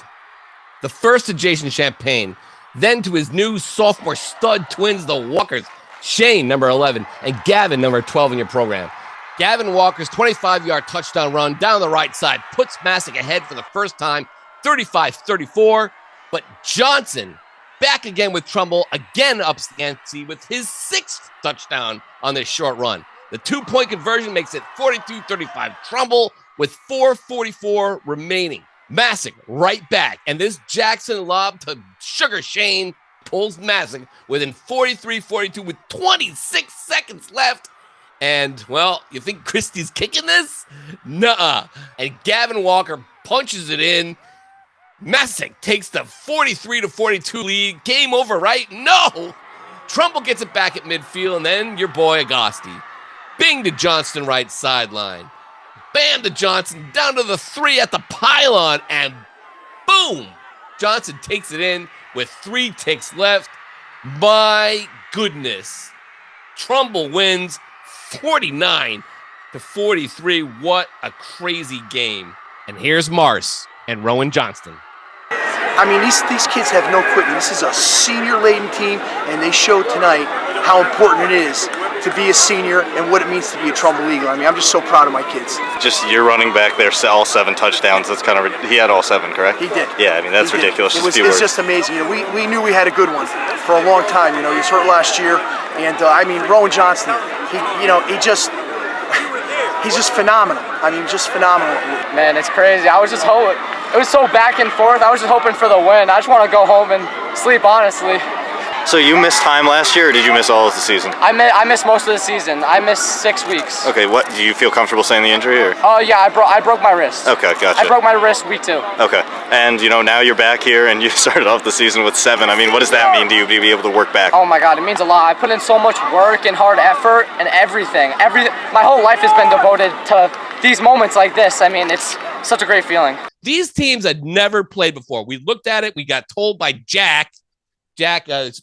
The first to Jason Champagne, then to his new sophomore stud twins, the Walkers, Shane, number 11, and Gavin, number 12 in your program. Gavin Walker's 25-yard touchdown run down the right side puts Masuk ahead for the first time, 35-34, but Johnson, back again with Trumbull, again ups the ante with his 6th touchdown on this short run. The 2-point conversion makes it 42-35 Trumbull with 4:44 remaining. Masuk right back, and this Jackson lob to Sugar Shane pulls Masuk within 43-42 with 26 seconds left. And, well, you think Christie's kicking this? Nuh-uh. And Gavin Walker punches it in. Masuk takes the 43-42 lead. Game over, right? No! Trumbull gets it back at midfield, and then your boy Agosti. Bing to Johnston right sideline. Bam to Johnson, down to the 3 at the pylon, and boom! Johnson takes it in with 3 ticks left. My goodness. Trumbull wins 49-43. What a crazy game. And here's Mars and Rowan Johnston. I mean, these kids have no quitting. This is a senior-laden team, and they showed tonight how important it is to be a senior and what it means to be a Trumbull Eagle. I mean, I'm just so proud of my kids. Just your running back there, all 7 touchdowns. That's kind of he had all 7, correct? He did. Yeah, I mean that's ridiculous. It's just amazing. We knew we had a good one for a long time. He was hurt last year, and I mean, Rowan Johnston. He's just phenomenal. I mean, just phenomenal. Man, it's crazy. I was just hoping. It was so back and forth. I was just hoping for the win. I just want to go home and sleep, honestly. So you missed time last year, or did you miss all of the season? I missed most of the season. I missed 6 weeks. Okay, what do you feel comfortable saying the injury? Or? Oh yeah, I broke my wrist. Okay, gotcha. I broke my wrist week 2. Okay, and now you're back here, and you started off the season with 7. I mean, what does that mean to you to be able to work back? Oh my God, it means a lot. I put in so much work and hard effort and everything. My whole life has been devoted to these moments like this. I mean, it's such a great feeling. These teams had never played before. We looked at it. We got told by Jack,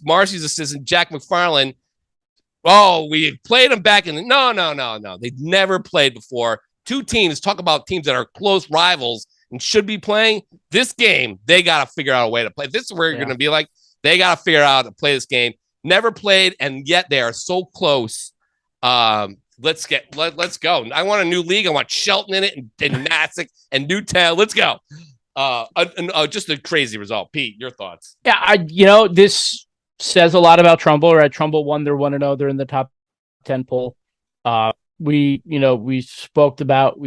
Marcy's assistant, Jack McFarland, we played them back in. No. They'd never played before. 2 teams, talk about teams that are close rivals, and should be playing this game. They got to figure out a way to play. If this is where you're going to be like, they got to figure out how to play this game. Never played, and yet they are so close. Let's go. I want a new league. I want Shelton in it, and Masuk and Newtown. Let's go. Just a crazy result. Pete, your thoughts? Yeah, this says a lot about Trumbull, right? Trumbull won their 1-0. They're in the top 10 poll. We've talked about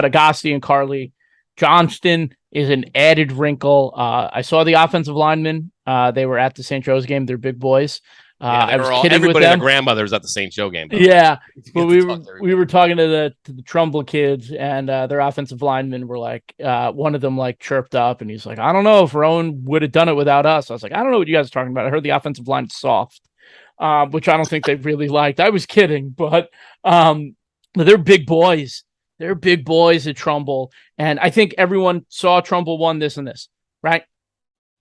Agassi and Carly. Johnston is an added wrinkle. I saw the offensive linemen. They were at the St. Joe's game. They're big boys. I was kidding with everybody them. and their grandmothers at the St. Joe game. Yeah, but we were talking to the Trumbull kids, and their offensive linemen were like, one of them like chirped up, and he's like, I don't know if Rowan would have done it without us. I was like, I don't know what you guys are talking about. I heard the offensive line's soft, which I don't think they really liked. I was kidding, but they're big boys. They're big boys at Trumbull, and I think everyone saw Trumbull won this and this, right?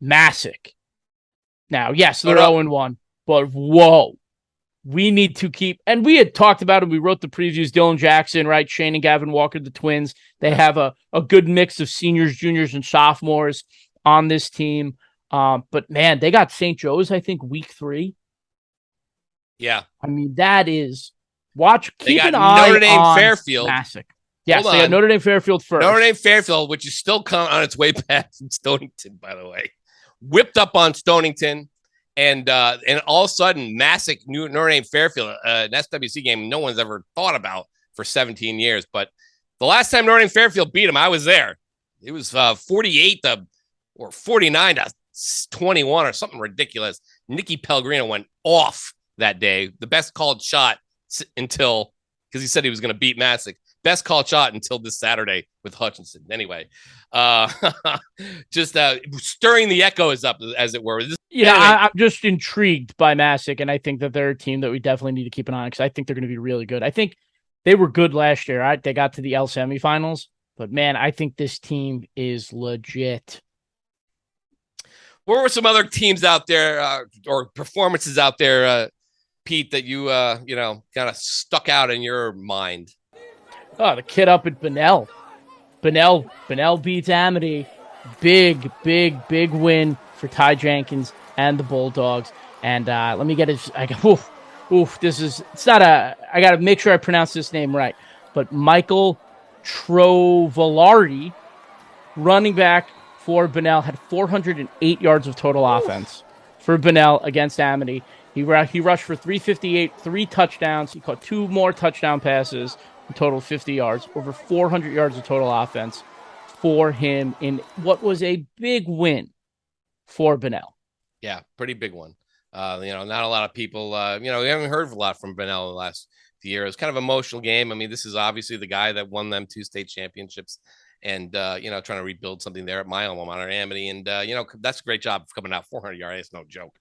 Masuk. Now, yes, they're 0-1. But whoa, we need to keep, and we had talked about it. We wrote the previews. Dylan Jackson, right? Shane and Gavin Walker, the twins. They have a good mix of seniors, juniors, and sophomores on this team. But man, they got St. Joe's, I think, week 3. Yeah, I mean that is keep an eye Notre Dame on Fairfield. Masuk. Yes, they got Notre Dame Fairfield first. Notre Dame Fairfield, which is still coming on its way back from Stonington, by the way, whipped up on Stonington. And all of a sudden, Masuk, Notre Dame Fairfield, an SWC game no one's ever thought about for 17 years. But the last time Notre Dame Fairfield beat them, I was there. It was 48 or 49-21 or something ridiculous. Nicky Pellegrino went off that day. The best called shot until, because he said he was going to beat Masuk. Best called shot until this Saturday with Hutchinson. Anyway, just stirring the echoes up, as it were. Anyway. I'm just intrigued by Masuk, and I think that they're a team that we definitely need to keep an eye on because I think they're going to be really good. I think they were good last year. Right? They got to the L semifinals, but man, I think this team is legit. What were some other teams out there or performances out there, Pete, that you kind of stuck out in your mind? Oh, the kid up at Bunnell. Bunnell beats Amity. Big win for Ty Jenkins and the Bulldogs. And let me get his. I got to make sure I pronounce this name right. But Michael Trovarelli, running back for Bunnell, had 408 yards of total offense for Bunnell against Amity. He rushed for 358, 3 touchdowns. He caught 2 more touchdown passes. Total 50 yards, over 400 yards of total offense for him in what was a big win for Bunnell. Yeah, pretty big one. Not a lot of people, we haven't heard a lot from Bunnell in the last few years. It's kind of an emotional game. I mean, this is obviously the guy that won them 2 state championships and, trying to rebuild something there at my alma mater, Amity. And, that's a great job coming out 400 yards. It's no joke.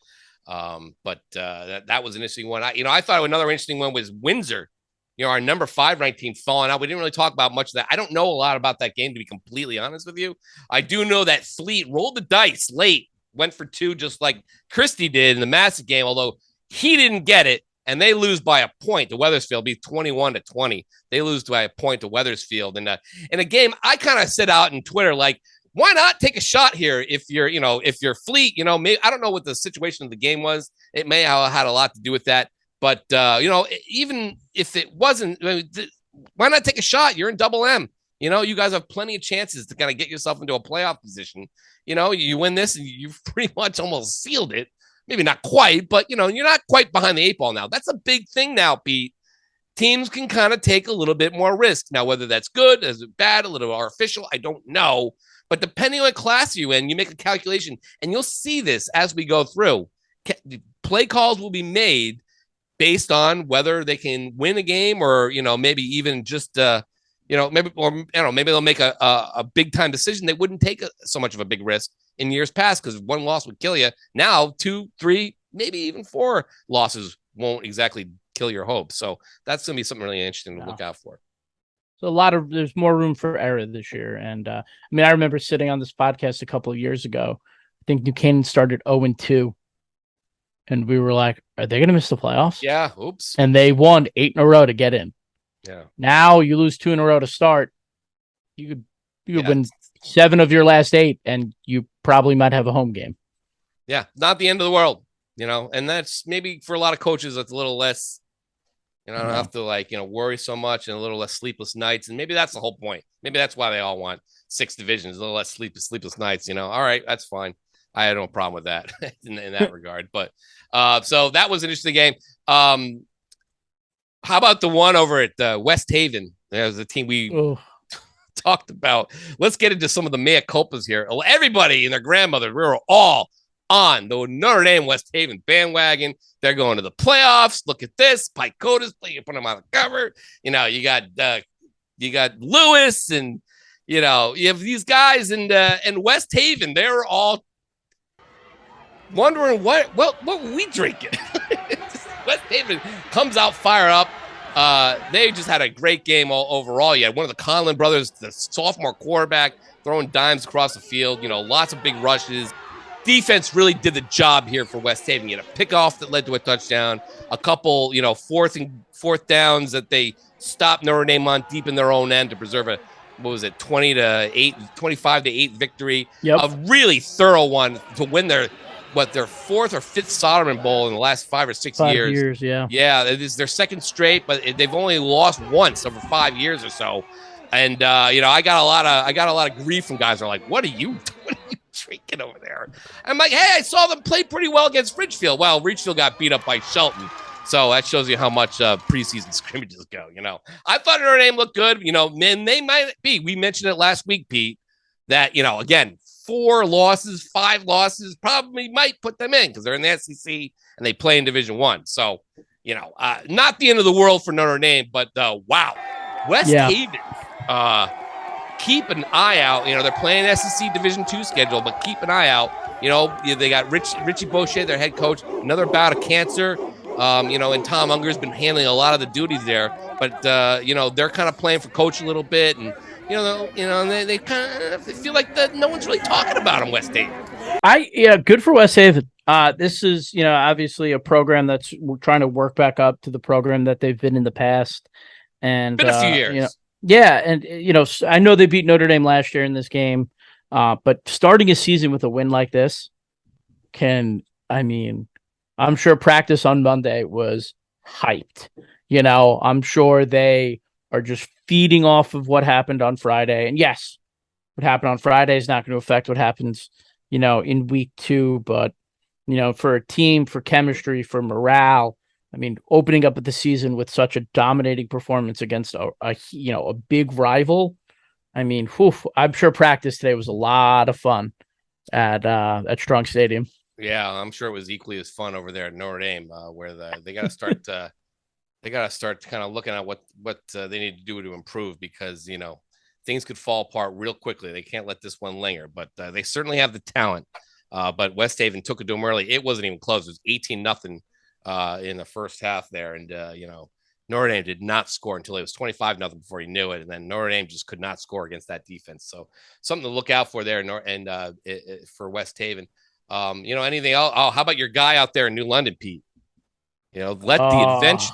But that was an interesting one. I thought another interesting one was Windsor. Our number 5 ranked team falling out. We didn't really talk about much of that. I don't know a lot about that game, to be completely honest with you. I do know that Fleet rolled the dice late, went for 2, just like Christie did in the Masuk game, although he didn't get it, and they lose by a point to Wethersfield, be 21-20. They lose by a point to Wethersfield. And in a game, I kind of set out in Twitter, like, why not take a shot here if you're Fleet, maybe, I don't know what the situation of the game was. It may have had a lot to do with that. But, even if it wasn't, why not take a shot? You're in double M. You guys have plenty of chances to kind of get yourself into a playoff position. You win this and you've pretty much almost sealed it. Maybe not quite, but, you're not quite behind the 8 ball now. That's a big thing now, Pete. Teams can kind of take a little bit more risk. Now, whether that's good, is it bad, a little artificial, I don't know. But depending on what class you're in, you make a calculation, and you'll see this as we go through. Play calls will be made based on whether they can win a game or, maybe even just, maybe they'll make a big time decision. They wouldn't take so much of a big risk in years past because 1 loss would kill you. Now 2, 3, maybe even 4 losses won't exactly kill your hopes. So that's going to be something really interesting to look out for. So there's more room for error this year. And I remember sitting on this podcast a couple of years ago. I think New Canaan started 0-2. And we were like, are they going to miss the playoffs? Yeah. Oops. And they won 8 in a row to get in. Yeah. Now you lose 2 in a row to start. could win 7 of your last 8, and you probably might have a home game. Yeah, not the end of the world, and that's maybe for a lot of coaches, that's a little less, I don't have to worry so much and a little less sleepless nights. And maybe that's the whole point. Maybe that's why they all want 6 divisions, a little less sleepless nights, all right, that's fine. I had no problem with that in that regard. But so that was an interesting game. How about the one over at West Haven? There's a team we talked about. Let's get into some of the mea culpas here. Everybody and their grandmother, we were all on the Notre Dame West Haven bandwagon. They're going to the playoffs. Look at this. Pike Coda's playing. You put them on the cover. You got Lewis, and you have these guys in West Haven. They were all wondering what were we drinking. West Haven comes out fired up. They just had a great game overall. You had one of the Conlon brothers, the sophomore quarterback, throwing dimes across the field. Lots of big rushes. Defense really did the job here for West Haven. You had a pickoff that led to a touchdown, a couple, fourth downs that they stopped Notre Dame on deep in their own end to preserve a 25-8 victory. Yep. A really thorough one to win their 4th or 5th Soderman Bowl in the last 5 or 6 years. 5 years, yeah. Yeah, it is their second straight, but they've only lost once over 5 years or so. And I got a lot of grief from guys who are like, "What are you drinking over there?" I'm like, "Hey, I saw them play pretty well against Ridgefield." Well, Ridgefield got beat up by Shelton. So that shows you how much preseason scrimmages go, I thought Notre Dame looked good, and they might be. We mentioned it last week, Pete, that, again, 5 losses probably might put them in because they're in the SEC and they play in Division I. So, not the end of the world for Notre Dame, but wow. West Haven, keep an eye out. They're playing SEC Division II schedule, but keep an eye out. They got Richie Boucher, their head coach, another bout of cancer. And Tom Unger's been handling a lot of the duties there, but they're kind of playing for coach a little bit, and they kind of feel like that no one's really talking about them. West Haven. Good for West Haven. This is obviously a program that's trying to work back up to the program that they've been in the past, and been a few years. I know they beat Notre Dame last year in this game, but starting a season with a win like this I'm sure practice on Monday was hyped. I'm sure they are just feeding off of what happened on Friday. And yes, what happened on Friday is not going to affect what happens, in week 2. But, for a team, for chemistry, for morale, opening up the season with such a dominating performance against a big rival. I'm sure practice today was a lot of fun at Strong Stadium. Yeah, I'm sure it was equally as fun over there at Notre Dame, where they got to start. They got to start kind of looking at what they need to do to improve, because things could fall apart real quickly. They can't let this one linger, but they certainly have the talent. But West Haven took it to them early. It wasn't even close. It was 18-0 in the first half there, and Notre Dame did not score until it was 25-0 before you knew it, and then Notre Dame just could not score against that defense. So something to look out for there, and for West Haven. Anything else? Oh, how about your guy out there in New London, Pete? The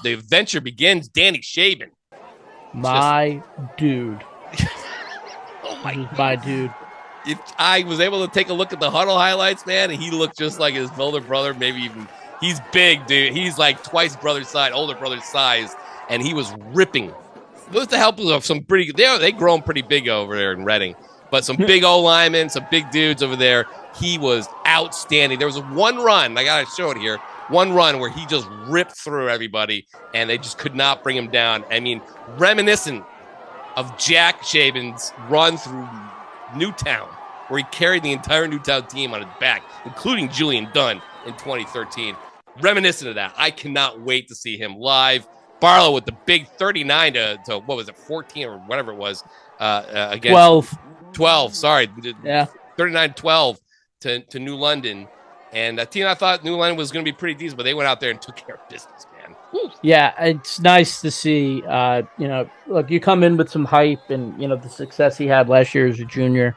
adventure begins. Danny Shaban. My dude. My dude. If I was able to take a look at the huddle highlights, man, he looked just like his older brother, maybe even he's big, dude. He's like twice older brother's size, and he was ripping. With the help of some they grown pretty big over there in Reading, but some big O linemen, some big dudes over there. He was outstanding. There was one run, I got to show it here, one run where he just ripped through everybody, and they just could not bring him down. Reminiscent of Jack Shaban's run through Newtown, where he carried the entire Newtown team on his back, including Julian Dunn in 2013. Reminiscent of that. I cannot wait to see him live. Barlow with the big 39 to what was it, 14 or whatever it was, against 12, sorry. Yeah. 39-12. To New London, and a team I thought New London was going to be pretty decent, but they went out there and took care of business, man. Woo. Yeah, it's nice to see. Look, you come in with some hype, and the success he had last year as a junior.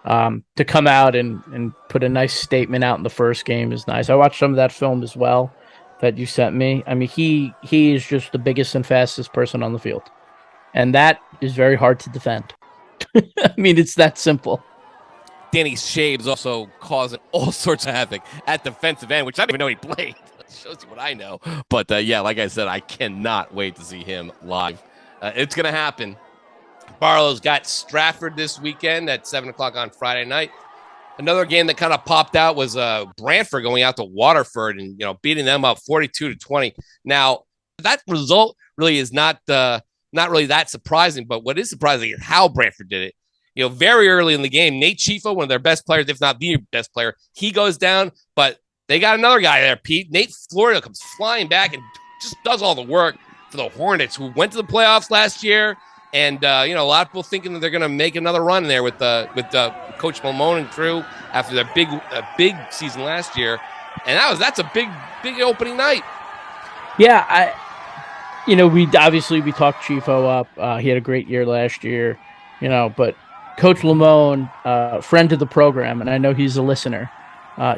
To come out and put a nice statement out in the first game is nice. I watched some of that film as well that you sent me. He is just the biggest and fastest person on the field, and that is very hard to defend. I mean, it's that simple. Danny Shabe's also causing all sorts of havoc at defensive end, which I didn't even know he played. Shows you what I know. But yeah, like I said, I cannot wait to see him live. It's going to happen. Barlow's got Stratford this weekend at 7 o'clock on Friday night. Another game that kind of popped out was Brantford going out to Waterford and beating them up 42-20. Now, that result really is not really that surprising, but what is surprising is how Brantford did it. Very early in the game, Nate Chifo, one of their best players, if not the best player, he goes down, but they got another guy there, Pete. Nate Florio comes flying back and just does all the work for the Hornets, who went to the playoffs last year. And, a lot of people thinking that they're going to make another run there with Coach Malone and crew after their big season last year. And that's a big opening night. Yeah, we talked Chifo up. He had a great year last year, but Coach Lamone, friend of the program, and I know he's a listener.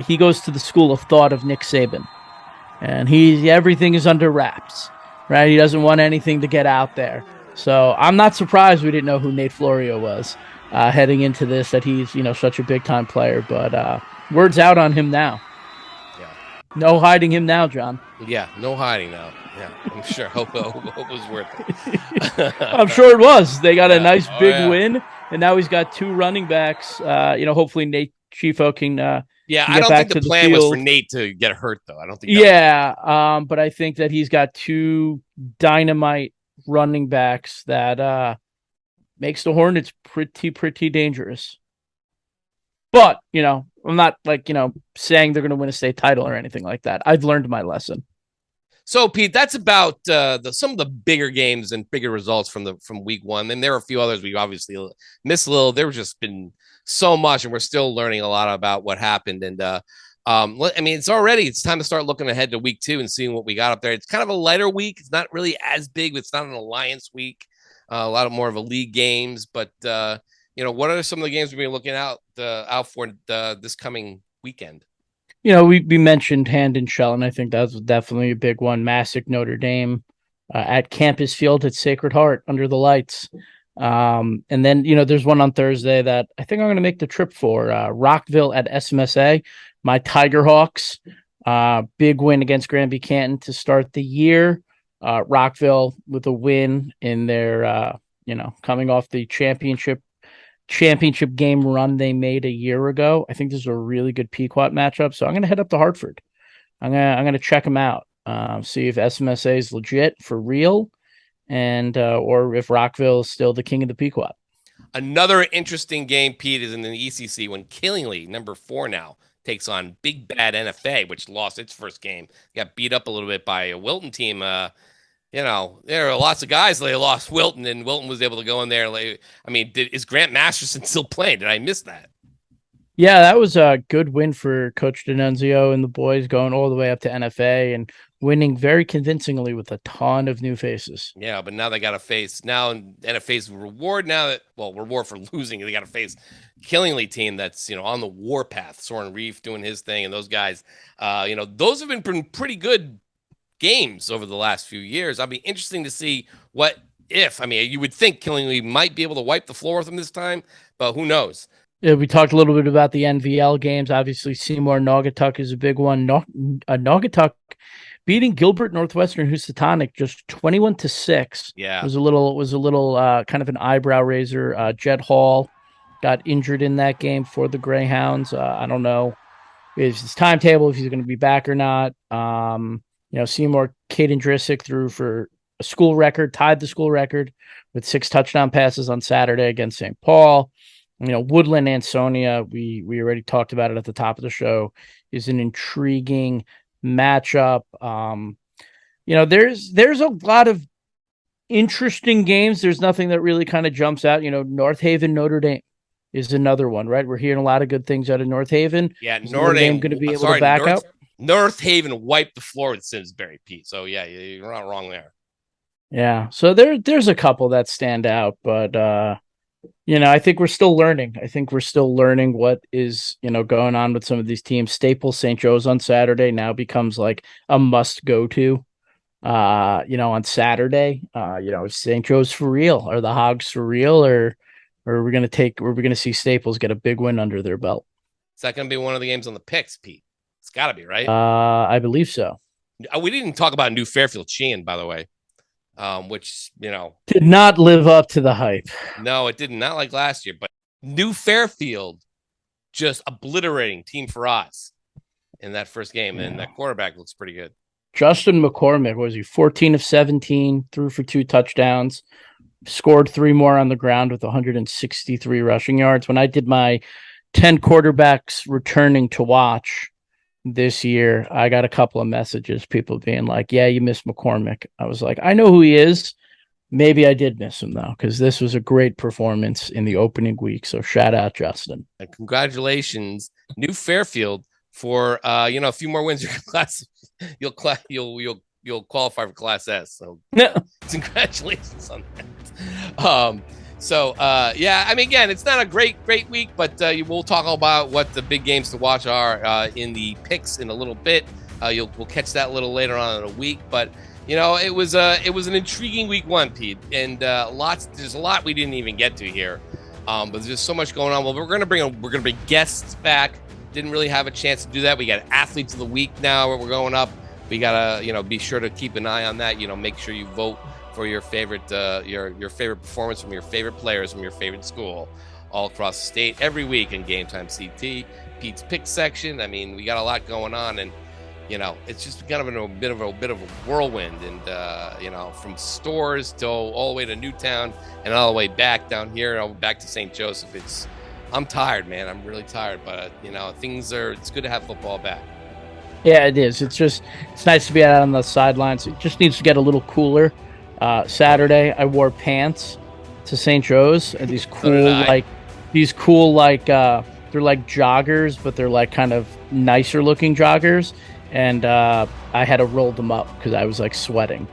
He goes to the school of thought of Nick Saban, and everything is under wraps, right? He doesn't want anything to get out there. So I'm not surprised we didn't know who Nate Florio was heading into this, that he's, such a big time player, but word's out on him now. Yeah. No hiding him now, John. Yeah, no hiding now. Yeah, I'm sure. Hope it was worth it. I'm sure it was. They got a nice big win, and now he's got two running backs. Hopefully Nate Chifo can I don't think the plan was for Nate to get hurt, though. I don't think but I think that he's got two dynamite running backs that makes the Hornets pretty dangerous. But, I'm not saying they're going to win a state title or anything like that. I've learned my lesson. So, Pete, that's about some of the bigger games and bigger results from week one. And there are a few others we obviously missed a little. There's just been so much, and we're still learning a lot about what happened. And it's time to start looking ahead to week two and seeing what we got up there. It's kind of a lighter week. It's not really as big. It's not an alliance week. A lot more of a league games. But what are some of the games we've been looking out for this coming weekend? We mentioned Hand and Shelton. I think that's definitely a big one. Masuk, Notre Dame at Campus Field at Sacred Heart under the lights. And then, there's one on Thursday that I think I'm going to make the trip for. Rockville at SMSA. My Tiger Hawks, big win against Granby Canton to start the year. Rockville with a win in their, coming off the championship game run they made a year ago. I think this is a really good Pequot matchup. So I'm going to head up to Hartford. I'm going to check them out, see if SMSA is legit for real, and or if Rockville is still the king of the Pequot. Another interesting game, Pete, is in the ECC when Killingley, number 4 now, takes on Big Bad NFA, which lost its first game. Got beat up a little bit by a Wilton team. There are lots of guys they lost Wilton, and Wilton was able to go in there. Is Grant Masterson still playing? Did I miss that? Yeah, that was a good win for Coach D'Annunzio and the boys, going all the way up to NFA and winning very convincingly with a ton of new faces. Yeah, but now they got to face NFA's reward. Reward for losing. They got to face Killingley team that's on the war path. Soren Reef doing his thing, and those guys, those have been pretty good games over the last few years. I'll be interesting to see what if. You would think Killingley might be able to wipe the floor with them this time, but who knows? Yeah, we talked a little bit about the NVL games. Obviously, Seymour Naugatuck is a big one. Naugatuck beating Gilbert Northwestern Housatonic just 21-6. Yeah, was a little kind of an eyebrow raiser. Jed Hall got injured in that game for the Greyhounds. I don't know his timetable, if he's going to be back or not. Seymour Caden Drisick threw for a school record, tied the school record with 6 touchdown passes on Saturday against St. Paul. Woodland Ansonia, we already talked about it at the top of the show, is an intriguing matchup. There's a lot of interesting games. There's nothing that really kind of jumps out. North Haven, Notre Dame is another one, right? We're hearing a lot of good things out of North Haven. Yeah, Notre Dame going to be able to back out. North Haven wiped the floor with Simsbury, Pete. So yeah, you're not wrong there. Yeah, so there's a couple that stand out, but I think we're still learning. I think we're still learning what is, going on with some of these teams. Staples St. Joe's on Saturday now becomes like a must go to, on Saturday. Is St. Joe's for real? Are the Hogs for real? Or or are we gonna see Staples get a big win under their belt? Is that going to be one of the games on the picks, Pete? It's got to be, right? I believe so. We didn't talk about New Fairfield Sheehan, by the way, which, did not live up to the hype. No, it did not, like last year. But New Fairfield just obliterating Team Faraz in that first game, and that quarterback looks pretty good. Justin McCormick, was he 14 of 17, threw for 2 touchdowns, scored 3 more on the ground with 163 rushing yards. When I did my 10 quarterbacks returning to watch this year, I got a couple of messages, people being like, yeah, you missed McCormick. I was like, I know who he is. Maybe I did miss him, though, because this was a great performance in the opening week. So shout out, Justin. And congratulations, New Fairfield, for a few more wins. Your class, you'll qualify for Class S. So congratulations on that. Again, it's not a great week, but we'll talk about what the big games to watch are in the picks in a little bit. We'll catch that a little later on in a week, but it was an intriguing week 1, Pete, and there's a lot we didn't even get to here, but there's just so much going on. Well, we're gonna bring guests back. Didn't really have a chance to do that. We got athletes of the week now where we're going up. We gotta be sure to keep an eye on that. Make sure you vote for your favorite your favorite performance from your favorite players from your favorite school all across the state every week in GameTimeCT, Pete's pick section. I mean, we got a lot going on, and it's just kind of a bit of a whirlwind, and from stores to all the way to Newtown and all the way back down here, back to St. Joseph. I'm tired, man. I'm really tired, but it's good to have football back. Yeah, it is. It's nice to be out on the sidelines. It just needs to get a little cooler. Saturday, I wore pants to St. Joe's, and these cool they're like joggers, but they're like kind of nicer looking joggers. And I had to roll them up because I was like sweating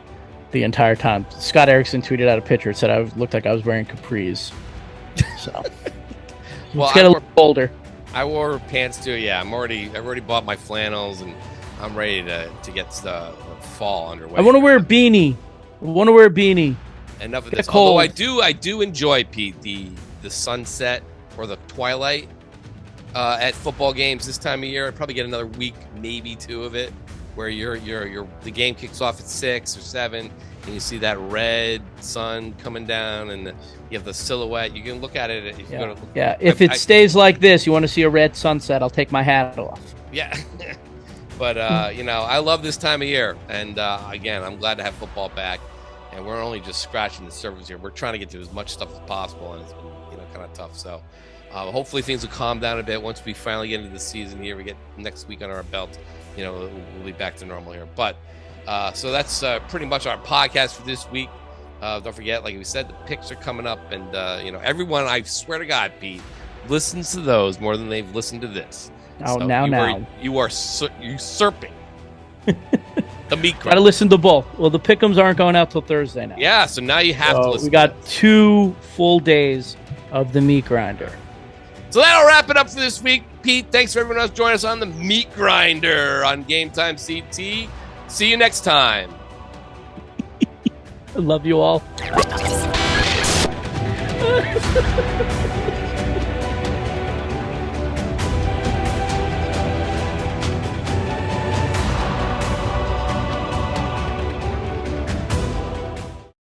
the entire time. Scott Erickson tweeted out a picture. It said I looked like I was wearing capris. So well, it's get a little colder. I wore pants too. Yeah, I've already bought my flannels, and I'm ready to get the fall underway. I want to wear a beanie. Enough of this. Although I do enjoy, Pete, the sunset or the twilight at football games this time of year. I'd probably get another week, maybe 2 of it, where the game kicks off at 6 or 7, and you see that red sun coming down, and you have the silhouette. You can look at it. If it stays like this, you want to see a red sunset, I'll take my hat off. Yeah. But, I love this time of year. And, again, I'm glad to have football back. And we're only just scratching the surface here. We're trying to get to as much stuff as possible, and it's been, kind of tough. So hopefully things will calm down a bit once we finally get into the season here. We get next week on our belt. We'll be back to normal here. But so that's pretty much our podcast for this week. Don't forget, like we said, the picks are coming up. And, everyone, I swear to God, Pete, listens to those more than they've listened to this. Oh, so now. You are usurping the meat grinder. Got to listen to both. Well, the pick'ems aren't going out till Thursday now. Yeah, so now you have to listen. We got 2 full days of the meat grinder. So that'll wrap it up for this week. Pete, thanks for everyone else joining us on the meat grinder on GameTimeCT. See you next time. I love you all.